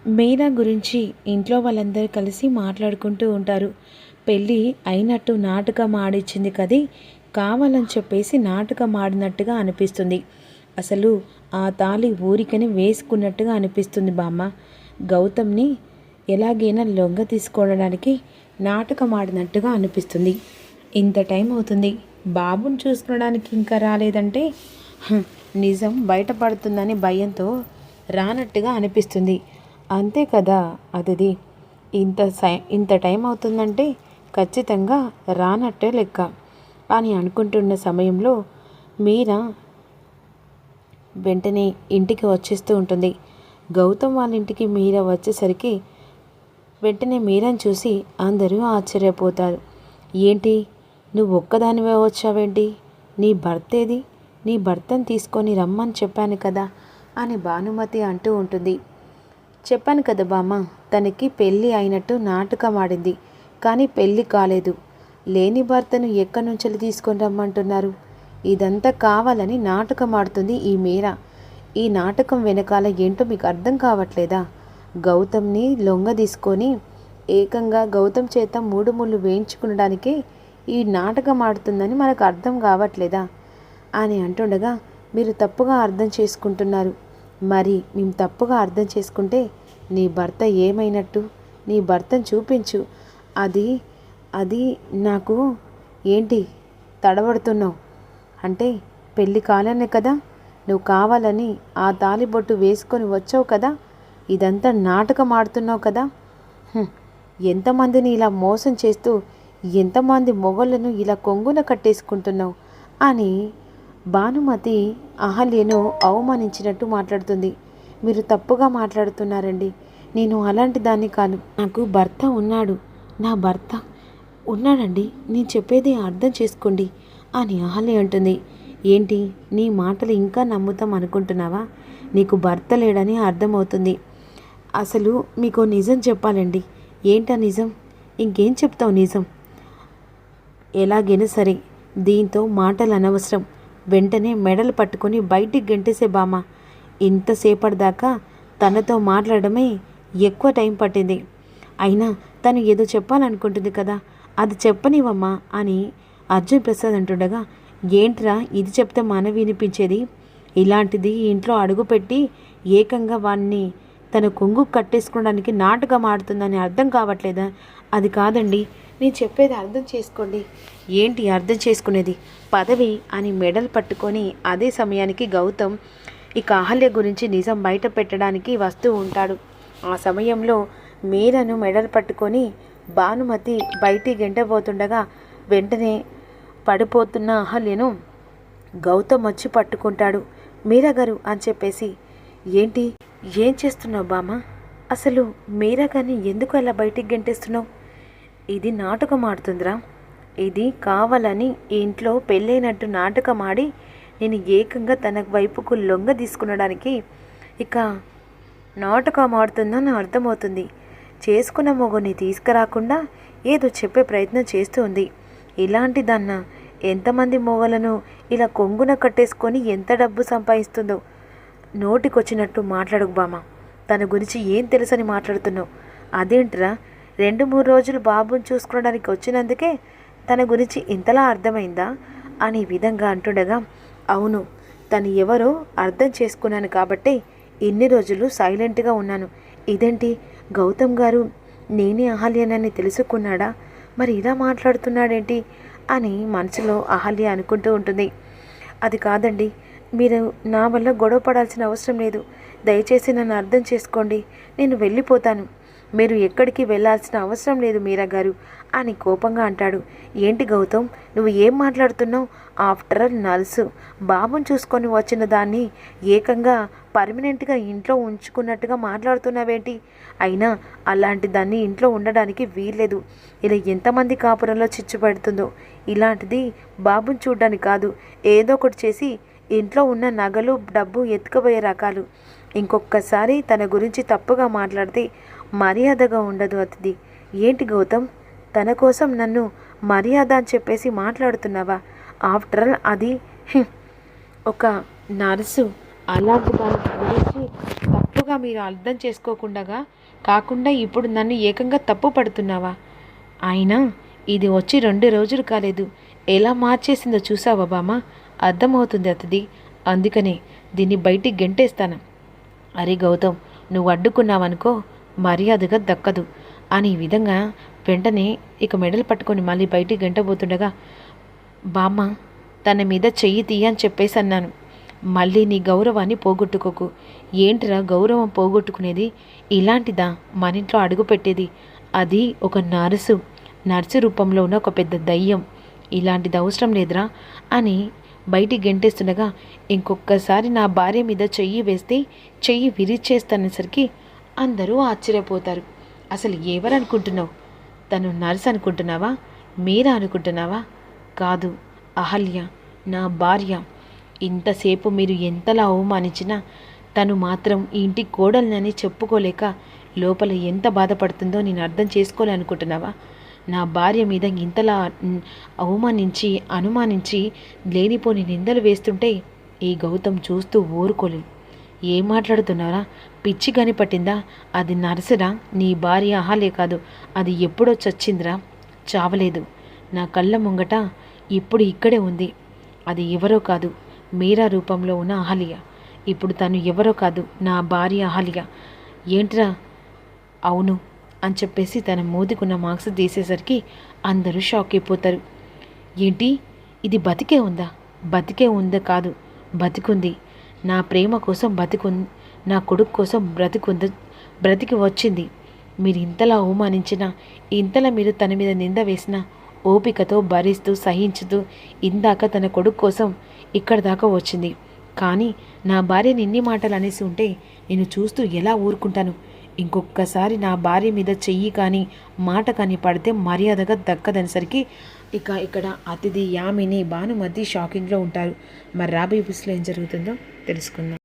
మీరా గురించి ఇంట్లో వాళ్ళందరూ కలిసి మాట్లాడుకుంటూ ఉంటారు. పెళ్ళి అయినట్టు నాటకం ఆడిచ్చింది కది, కావాలని చెప్పేసి నాటకం ఆడినట్టుగా అనిపిస్తుంది. అసలు ఆ తాళి ఊరికని వేసుకున్నట్టుగా అనిపిస్తుంది బామ్మ. గౌతమ్ని ఎలాగైనా లొంగ తీసుకోవడానికి నాటకం ఆడినట్టుగా అనిపిస్తుంది. ఇంత టైం అవుతుంది, బాబుని చూసుకోవడానికి ఇంకా రాలేదంటే నిజం బయటపడుతుందని భయంతో రానట్టుగా అనిపిస్తుంది. అంతే కదా అదిది. ఇంత టైం అవుతుందంటే ఖచ్చితంగా రానట్టే లెక్క అని అనుకుంటున్న సమయంలో మీరా వెంటనే ఇంటికి వచ్చేస్తూ ఉంటుంది. గౌతమ్ వాళ్ళ ఇంటికి మీరా వచ్చేసరికి వెంటనే మీరాని చూసి అందరూ ఆశ్చర్యపోతారు. ఏంటి, నువ్వు ఒక్కదానివే వచ్చావేంటి? నీ భర్త ఏది? నీ భర్తను తీసుకొని రమ్మని చెప్పాను కదా అని భానుమతి అంటూ ఉంటుంది. చెప్పాను కదా బామ్మ, తనకి పెళ్ళి అయినట్టు నాటకం ఆడింది, కానీ పెళ్ళి కాలేదు. లేని భర్తను ఎక్కడి నుంచి తీసుకొని రమ్మంటున్నారు? ఇదంతా కావాలని నాటకం ఆడుతుంది ఈ మీరా. ఈ నాటకం వెనకాల ఏంటో మీకు అర్థం కావట్లేదా? గౌతమ్ని లొంగ తీసుకొని ఏకంగా గౌతమ్ చేత 3 ముళ్ళు వేయించుకునడానికే ఈ నాటకం ఆడుతుందని మనకు అర్థం కావట్లేదా అని అంటుండగా, మీరు తప్పుగా అర్థం చేసుకుంటున్నారు. మరి మేము తప్పుగా అర్థం చేసుకుంటే నీ భర్త ఏమైనట్టు? నీ భర్తను చూపించు. అది నాకు ఏంటి తడబడుతున్నావు? అంటే పెళ్ళి కాలనే కదా, నువ్వు కావాలని ఆ తాలిబొట్టు వేసుకొని వచ్చావు కదా, ఇదంతా నాటకం ఆడుతున్నావు కదా. ఎంతమందిని ఇలా మోసం చేస్తూ ఎంతమంది మొగళ్ళను ఇలా కొంగున కట్టేసుకుంటున్నావు అని భానుమతి అహల్యను అవమానించినట్టు మాట్లాడుతుంది. మీరు తప్పుగా మాట్లాడుతున్నారండి. నేను అలాంటి దాన్ని కాను. నాకు భర్త ఉన్నాడు, నా భర్త ఉన్నాడండి. నేను చెప్పేది అర్థం చేసుకోండి అని అహల్య అంటుంది. ఏంటి, నీ మాటలు ఇంకా నమ్ముతాం అనుకుంటున్నావా? నీకు భర్త లేడని అర్థమవుతుంది. అసలు మీకు నిజం చెప్పాలండి. ఏంటా నిజం? ఇంకేం చెప్తావు నిజం? ఎలాగైనా సరే దీంతో మాటలు అనవసరం. వెంటనే మెడలు పట్టుకొని బయటికి గెంటేసే బామ్మ. ఇంతసేపటిదాకా తనతో మాట్లాడమే ఎక్కువ టైం పట్టింది. అయినా తను ఏదో చెప్పాలనుకుంటుంది కదా, అది చెప్పనివమ్మా అని అర్జున్ ప్రసాద్ అంటుండగా, ఏంట్రా ఇది చెప్తే మన వినిపించేది? ఇలాంటిది ఇంట్లో అడుగుపెట్టి ఏకంగా వాణ్ణి తన కొంగు కట్టేసుకోవడానికి నాటకం ఆడుతుందని అర్థం కావట్లేదా? అది కాదండి, నేను చెప్పేది అర్థం చేసుకోండి. ఏంటి అర్థం చేసుకునేది? పదవి అని మెడల్ పట్టుకొని అదే సమయానికి గౌతమ్ ఇక అహల్య గురించి నిజం బయట పెట్టడానికి వస్తూ ఉంటాడు. ఆ సమయంలో మీరను మెడల్ పట్టుకొని భానుమతి బయటికి గెంటబోతుండగా వెంటనే పడిపోతున్న అహల్యను గౌతమ్ వచ్చి పట్టుకుంటాడు. మీరా గారు అని చెప్పేసి, ఏంటి, ఏం చేస్తున్నావు బామ్మ? అసలు మీరా గారిని ఎందుకు అలా బయటికి గెంటేస్తున్నావు? ఇది నాటకం ఆడుతుందిరా. ఇది కావాలని ఇంట్లో పెళ్ళైనట్టు నాటకం ఆడి నేను ఏకంగా తన వైపుకు లొంగ తీసుకునడానికి ఇక నాటకం ఆడుతుందని అర్థమవుతుంది. చేసుకున్న మొగుని తీసుకురాకుండా ఏదో చెప్పే ప్రయత్నం చేస్తూ ఉంది. ఇలాంటి దాన్న ఎంతమంది మొగలను ఇలా కొంగున కట్టేసుకొని ఎంత డబ్బు సంపాదిస్తుందో. నోటికొచ్చినట్టు మాట్లాడకు బామ్మ. తన గురించి ఏం తెలుసని మాట్లాడుతున్నావు? అదేంట్రా, 2-3 రోజులు బాబుని చూసుకోవడానికి వచ్చినందుకే తన గురించి ఇంతలా అర్థమైందా అని విధంగా అంటుండగా, అవును, తను ఎవరో అర్థం చేసుకున్నాను కాబట్టే ఇన్ని రోజులు సైలెంట్గా ఉన్నాను. ఇదేంటి, గౌతమ్ గారు నేనే అహల్యనని తెలుసుకున్నాడా? మరి ఇలా మాట్లాడుతున్నాడేంటి అని మనసులో అహల్య అనుకుంటూ ఉంటుంది. అది కాదండి, మీరు నా వల్ల గొడవ పడాల్సిన అవసరం లేదు. దయచేసి నన్ను అర్థం చేసుకోండి. నేను వెళ్ళిపోతాను. మీరు ఎక్కడికి వెళ్ళాల్సిన అవసరం లేదు మీరా గారు అని కోపంగా అంటాడు. ఏంటి గౌతమ్, నువ్వు ఏం మాట్లాడుతున్నావు? ఆఫ్టర్ ఆల్ నర్సు బాబుని చూసుకొని వచ్చిన దాన్ని ఏకంగా పర్మనెంట్గా ఇంట్లో ఉంచుకున్నట్టుగా మాట్లాడుతున్నావేంటి? అయినా అలాంటి దాన్ని ఇంట్లో ఉండడానికి వీల్లేదు. ఇలా ఎంతమంది కాపురంలో చిచ్చు పెడుతుందో. ఇలాంటిది బాబుని చూడ్డానికి కాదు, ఏదో ఒకటి చేసి ఇంట్లో ఉన్న నగలు డబ్బు ఎత్తుకుపోయే రకాలు. ఇంకొకసారి తన గురించి తప్పుగా మాట్లాడితే మర్యాదగా ఉండదు అతిథి. ఏంటి గౌతమ్, తన కోసం నన్ను మర్యాద అని చెప్పేసి మాట్లాడుతున్నావా? ఆఫ్టర్ ఆల్ అది ఒక నర్సు. అలాంటి దాని గురించి తప్పుగా ఇంతగా మీరు అర్థం చేసుకోకుండా కాకుండా ఇప్పుడు నన్ను ఏకంగా తప్పు పడుతున్నావా? అయినా ఇది వచ్చి 2 రోజులు కాలేదు, ఎలా మార్చేసిందో చూసావా బామ్మ? అర్థమవుతుంది అతది, అందుకనే దీన్ని బయటికి గెంటేస్తాను. అరే గౌతమ్, నువ్వు అడ్డుకున్నావనుకో మర్యాదగా దక్కదు అని ఈ విధంగా వెంటనే ఇక మెడలు పట్టుకొని మళ్ళీ బయటికి గెంటబోతుండగా, బామ్మ తన మీద చెయ్యి తీయని చెప్పేసి అన్నాను. మళ్ళీ నీ గౌరవాన్ని పోగొట్టుకోకు. ఏంటిరా గౌరవం పోగొట్టుకునేది? ఇలాంటిదా మన ఇంట్లో అడుగు పెట్టేది? అది ఒక నర్సు రూపంలో ఉన్న ఒక పెద్ద దయ్యం. ఇలాంటిది అవసరం లేదురా అని బయటికి గెంటేస్తుండగా, ఇంకొకసారి నా భార్య మీద చెయ్యి వేస్తే చెయ్యి విరిచేస్తానేసరికి అందరూ ఆశ్చర్యపోతారు. అసలు ఎవరనుకుంటున్నావు? తను నర్స్ అనుకుంటున్నావా? మీరా అనుకుంటున్నావా? కాదు, అహల్య నా భార్య. ఇంతసేపు మీరు ఎంతలా అవమానించినా తను మాత్రం ఈ ఇంటి కోడల్నని చెప్పుకోలేక లోపల ఎంత బాధపడుతుందో నేను అర్థం చేసుకోలేనుకుంటున్నావా? నా భార్య మీద ఇంతలా అవమానించి అనుమానించి లేనిపోని నిందలు వేస్తుంటే ఈ గౌతమ్ చూస్తూ ఊరుకోలేదు. ఏం మాట్లాడుతున్నారా? పిచ్చి గని పట్టిందా? అది నర్సురా, నీ భార్య అహల్య కాదు. అది ఎప్పుడో చచ్చిందిరా, చావలేదు. నా కళ్ళ ముంగట ఇప్పుడు ఇక్కడే ఉంది. అది ఎవరో కాదు, మీరా రూపంలో ఉన్న అహల్య. ఇప్పుడు తను ఎవరో కాదు, నా భార్య అహల్య. ఏంట్రా? అవును అని చెప్పేసి తన మూతికున్న మార్క్స్ తీసేసరికి అందరూ షాక్ అయిపోతారు. ఏంటి, ఇది బతికే ఉందా? బతికే ఉందా? కాదు, బతికుంది. నా ప్రేమ కోసం నా కొడుకు కోసం బ్రతికి వచ్చింది. మీరు ఇంతలా అవమానించినా, ఇంతలా మీరు తన మీద నింద వేసినా ఓపికతో భరిస్తూ సహించుతూ ఇందాక తన కొడుకు కోసం ఇక్కడ దాకా వచ్చింది. కానీ నా భార్యని ఇన్ని మాటలు అనేసి ఉంటే నేను చూస్తూ ఎలా ఊరుకుంటాను? ఇంకొకసారి నా భార్య మీద చెయ్యి కానీ మాట కానీ పడితే మర్యాదగా దక్కదనేసరికి ఇక ఇక్కడ అతిథి, యామిని, భానుమతి షాకింగ్లో ఉంటారు. మరి రాబోయే ఎపిసోడ్లో ఏం జరుగుతుందో తెలుసుకుందాం.